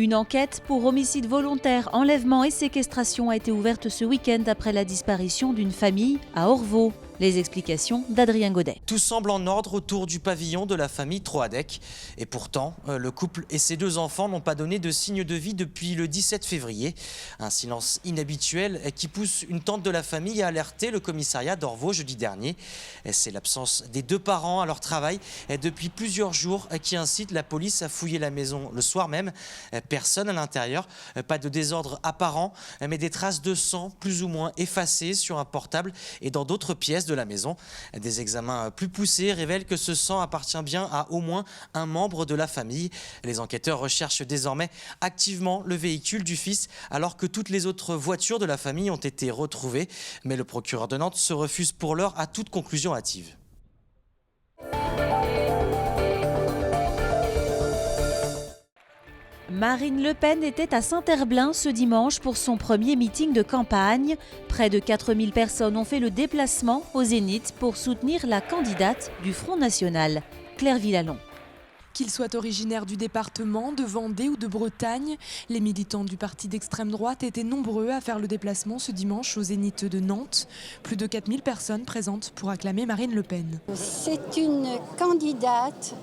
Une enquête pour homicide volontaire, enlèvement et séquestration a été ouverte ce week-end après la disparition d'une famille à Orvault. Les explications d'Adrien Godet. Tout semble en ordre autour du pavillon de la famille Troadec. Et pourtant, le couple et ses 2 enfants n'ont pas donné de signe de vie depuis le 17 février. Un silence inhabituel qui pousse une tante de la famille à alerter le commissariat d'Orvault jeudi dernier. C'est l'absence des 2 parents à leur travail depuis plusieurs jours qui incite la police à fouiller la maison le soir même. Personne à l'intérieur, pas de désordre apparent, mais des traces de sang plus ou moins effacées sur un portable et dans d'autres pièces de la maison. Des examens plus poussés révèlent que ce sang appartient bien à au moins un membre de la famille. Les enquêteurs recherchent désormais activement le véhicule du fils alors que toutes les autres voitures de la famille ont été retrouvées. Mais le procureur de Nantes se refuse pour l'heure à toute conclusion hâtive. Marine Le Pen était à Saint-Herblain ce dimanche pour son premier meeting de campagne. Près de 4000 personnes ont fait le déplacement au Zénith pour soutenir la candidate du Front National, Claire Villalon. Qu'ils soient originaires du département, de Vendée ou de Bretagne, les militants du parti d'extrême droite étaient nombreux à faire le déplacement ce dimanche au Zénith de Nantes. Plus de 4000 personnes présentes pour acclamer Marine Le Pen. C'est une candidate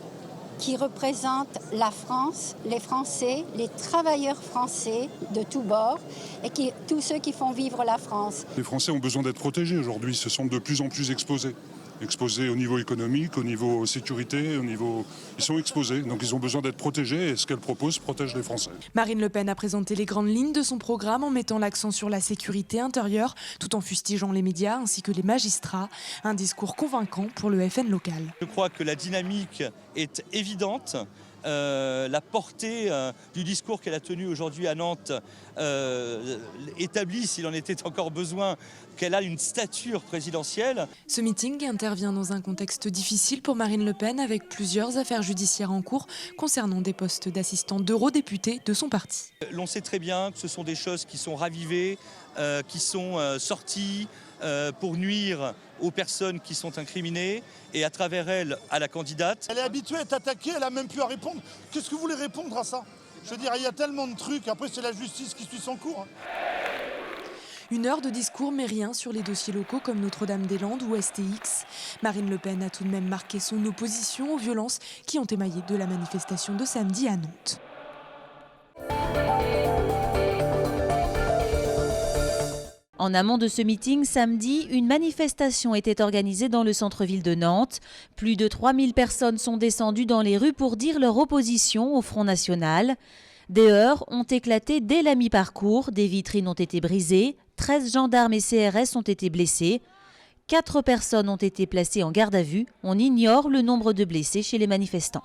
qui représente la France, les Français, les travailleurs français de tous bords et tous ceux qui font vivre la France. Les Français ont besoin d'être protégés aujourd'hui, ils se sentent de plus en plus exposés. Exposés au niveau économique, au niveau sécurité, ils sont exposés, donc ils ont besoin d'être protégés et ce qu'elle propose protège les Français. Marine Le Pen a présenté les grandes lignes de son programme en mettant l'accent sur la sécurité intérieure tout en fustigeant les médias ainsi que les magistrats. Un discours convaincant pour le FN local. Je crois que la dynamique est évidente. La portée du discours qu'elle a tenu aujourd'hui à Nantes établit, s'il en était encore besoin, qu'elle a une stature présidentielle. Ce meeting intervient dans un contexte difficile pour Marine Le Pen avec plusieurs affaires judiciaires en cours concernant des postes d'assistante d'eurodéputés de son parti. L'on sait très bien que ce sont des choses qui sont ravivées, qui sont sorties pour nuire aux personnes qui sont incriminées et à travers elle à la candidate. Elle est habituée à être attaquée, elle a même plus à répondre. Qu'est-ce que vous voulez répondre à ça? Je veux dire, il y a tellement de trucs, après c'est la justice qui suit son cours. 1 heure de discours mais rien sur les dossiers locaux comme Notre-Dame-des-Landes ou STX. Marine Le Pen a tout de même marqué son opposition aux violences qui ont émaillé de la manifestation de samedi à Nantes. En amont de ce meeting, samedi, une manifestation était organisée dans le centre-ville de Nantes. Plus de 3000 personnes sont descendues dans les rues pour dire leur opposition au Front National. Des heurts ont éclaté dès la mi-parcours, des vitrines ont été brisées, 13 gendarmes et CRS ont été blessés. 4 personnes ont été placées en garde à vue. On ignore le nombre de blessés chez les manifestants.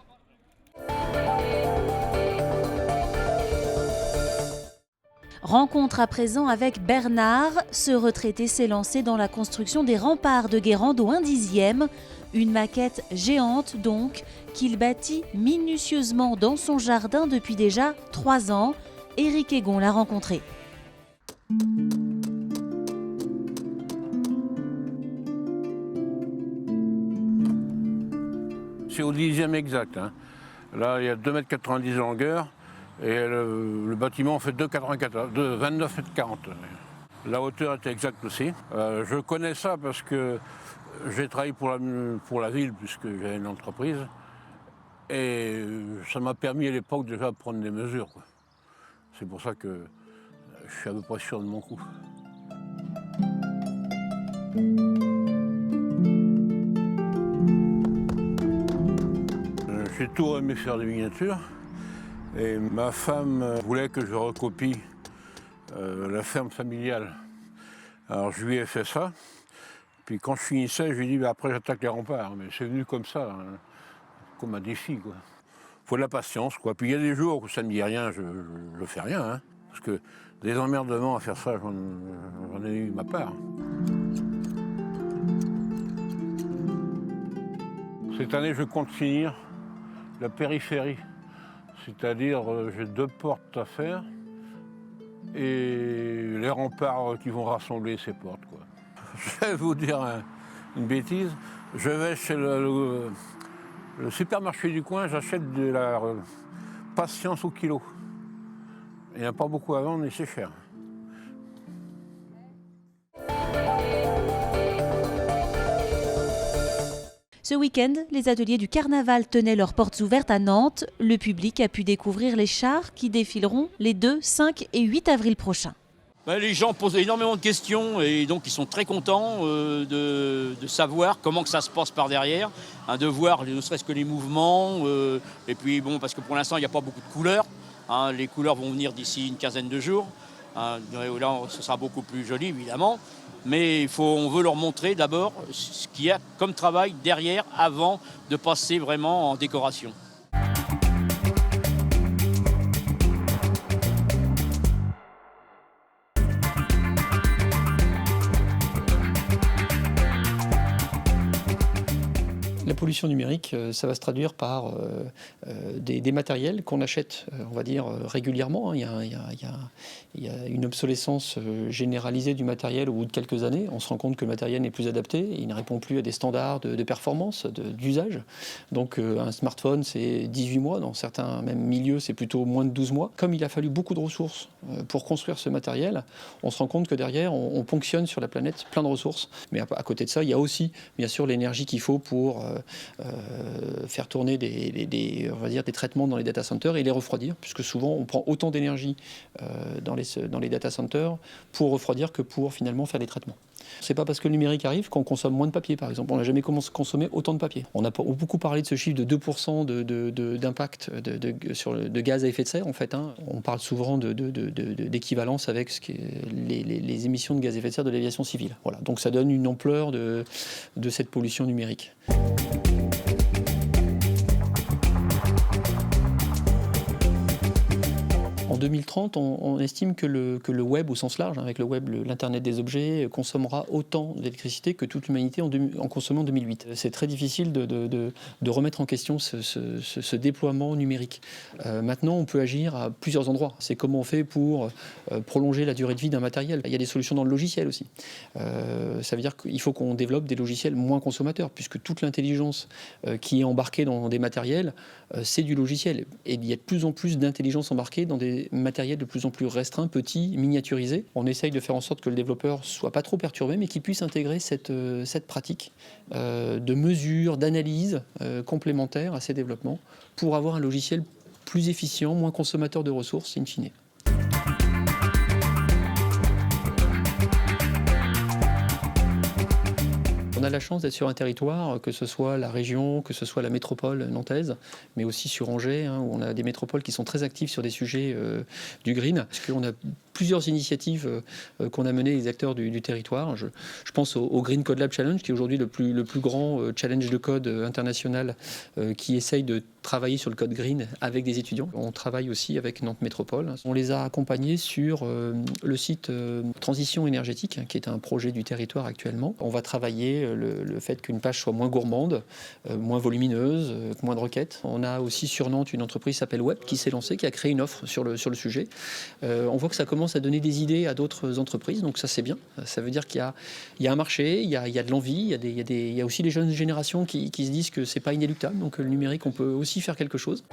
Rencontre à présent avec Bernard. Ce retraité s'est lancé dans la construction des remparts de Guérande au 1/10e. Une maquette géante donc, qu'il bâtit minutieusement dans son jardin depuis déjà 3 ans. Éric Egon l'a rencontré. C'est au 10e exact. Là, il y a 2,90 m de longueur. Et le bâtiment fait 29,40 m. La hauteur est exacte aussi. Je connais ça parce que j'ai travaillé pour la ville puisque j'ai une entreprise. Et ça m'a permis à l'époque déjà de prendre des mesures. C'est pour ça que je suis à peu près sûr de mon coup. J'ai tout aimé faire des miniatures. Et ma femme voulait que je recopie la ferme familiale. Alors je lui ai fait ça. Puis quand je finissais, je lui ai dit après j'attaque les remparts. Mais c'est venu comme ça, comme un défi. Il faut de la patience. Puis il y a des jours où ça ne me dit rien, je ne fais rien. Parce que des emmerdements à faire ça, j'en ai eu ma part. Cette année, je compte finir la périphérie. C'est-à-dire, j'ai 2 portes à faire et les remparts qui vont rassembler ces portes. Je vais vous dire une bêtise. Je vais chez le supermarché du coin, j'achète de la patience au kilo. Il n'y en a pas beaucoup à vendre, mais c'est cher. Ce week-end, les ateliers du carnaval tenaient leurs portes ouvertes à Nantes. Le public a pu découvrir les chars qui défileront les 2, 5 et 8 avril prochains. Les gens posent énormément de questions et donc ils sont très contents de savoir comment que ça se passe par derrière, de voir ne serait-ce que les mouvements. Et puis bon, parce que pour l'instant il n'y a pas beaucoup de couleurs. Les couleurs vont venir d'ici une quinzaine de jours. Là, ce sera beaucoup plus joli évidemment. Mais on veut leur montrer d'abord ce qu'il y a comme travail derrière avant de passer vraiment en décoration. La pollution numérique, ça va se traduire par des matériels qu'on achète, on va dire, régulièrement. Il y a une obsolescence généralisée du matériel au bout de quelques années. On se rend compte que le matériel n'est plus adapté, il ne répond plus à des standards de performance, d'usage. Donc un smartphone, c'est 18 mois, dans certains même milieux, c'est plutôt moins de 12 mois. Comme il a fallu beaucoup de ressources pour construire ce matériel, on se rend compte que derrière, on ponctionne sur la planète plein de ressources. Mais à côté de ça, il y a aussi, bien sûr, l'énergie qu'il faut pour faire tourner on va dire, des traitements dans les data centers et les refroidir, puisque souvent on prend autant d'énergie dans les data centers pour refroidir que pour finalement faire des traitements. C'est pas parce que le numérique arrive qu'on consomme moins de papier, par exemple. On n'a jamais consommé autant de papier. On a beaucoup parlé de ce chiffre de 2% d'impact de gaz à effet de serre, en fait. On parle souvent d'équivalence avec les émissions de gaz à effet de serre de l'aviation civile. Voilà. Donc ça donne une ampleur de cette pollution numérique. En 2030, on estime que le web au sens large, avec le web, l'Internet des objets, consommera autant d'électricité que toute l'humanité en consommant en 2008. C'est très difficile de remettre en question ce déploiement numérique. Maintenant, on peut agir à plusieurs endroits. C'est comment on fait pour prolonger la durée de vie d'un matériel. Il y a des solutions dans le logiciel aussi. Ça veut dire qu'il faut qu'on développe des logiciels moins consommateurs, puisque toute l'intelligence qui est embarquée dans des matériels, c'est du logiciel. Et il y a de plus en plus d'intelligence embarquée dans des matériels de plus en plus restreints, petits, miniaturisés. On essaye de faire en sorte que le développeur soit pas trop perturbé, mais qu'il puisse intégrer cette pratique de mesure, d'analyse complémentaire à ces développements pour avoir un logiciel plus efficient, moins consommateur de ressources, in fine. On a la chance d'être sur un territoire, que ce soit la région, que ce soit la métropole nantaise, mais aussi sur Angers, où on a des métropoles qui sont très actives sur des sujets du green. Parce qu'on a plusieurs initiatives qu'on a menées les acteurs du territoire. Je pense au Green Code Lab Challenge, qui est aujourd'hui le plus grand challenge de code international qui essaye de travailler sur le code green avec des étudiants. On travaille aussi avec Nantes Métropole. On les a accompagnés sur le site Transition énergétique, qui est un projet du territoire actuellement. On va travailler le fait qu'une page soit moins gourmande, moins volumineuse, moins de requêtes. On a aussi sur Nantes une entreprise qui s'appelle Web, qui s'est lancée, qui a créé une offre sur le sujet. On voit que ça commence à donner des idées à d'autres entreprises, donc ça c'est bien. Ça veut dire qu'il y a un marché, il y a de l'envie, il y a aussi les jeunes générations qui se disent que c'est pas inéluctable, donc le numérique on peut aussi faire quelque chose.